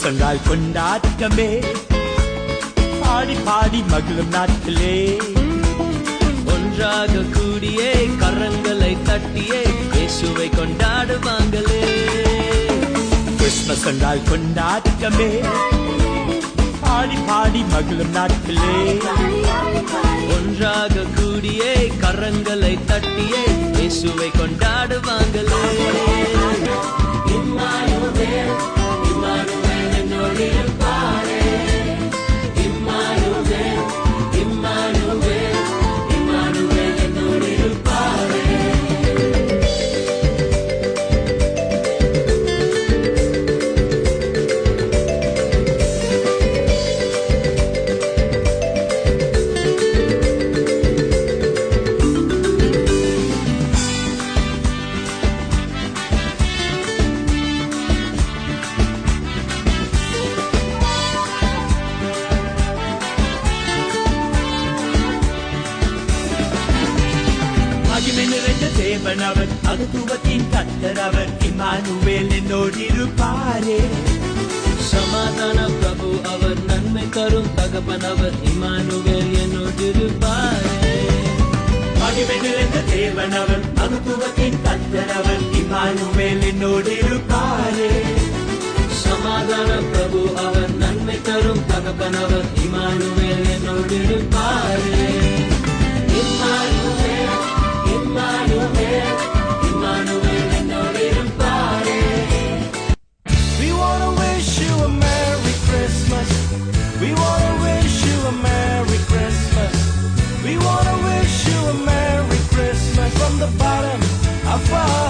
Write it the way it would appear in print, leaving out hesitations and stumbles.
சொன்னால் கொண்டாட்டமே, பாடி பாடி மகிழும் நாட்களே, ஒன்றாக கூடியே கரங்களை தட்டியே இயேசுவை கொண்டாடுவாங்களே. கிறிஸ்மஸ் சொன்னால் கொண்டாட்டமே, பாடி பாடி மகிழும் நாட்களே, ஒன்றாக கூடியே கரங்களை தட்டியே இயேசுவை கொண்டாடுவாங்களே. இம்மானுவேல், இம்மானுவேல் என்னோடு இருப்பாரே. இம்மானுவேல், இம்மானுவேல், இம்மானுவேல் என்னோடு இருப்பாரே. மகிமை நிறைந்த தேவன் அவர், மகத்துவத்தின் கர்த்தர் அவர், இம்மானுவேல் என்னோடு இருப்பாரே. சமாதான பிரபு அவர், நன்மை தரும் தகப்பன் அவர், இம்மானுவேல் என்னோடு இருப்பாரே. மகிமை நிறைந்த தேவன் அவர், மகத்துவத்தின் கர்த்தர் அவர், இம்மானுவேல் என்னோடு இருப்பாரே. சமாதான பிரபு அவர், நன்மை தரும் தகப்பன் அவர், இம்மானுவேல் என்னோடு இருப்பாரே. இம்மானுவேல், இம்மானுவேல், இம்மானுவேல் என்னோடு இருப்பாரே. We wanna wish you a Merry Christmas. We wanna wish you a Merry Christmas. We wanna wish you a Merry Christmas from the bottom of our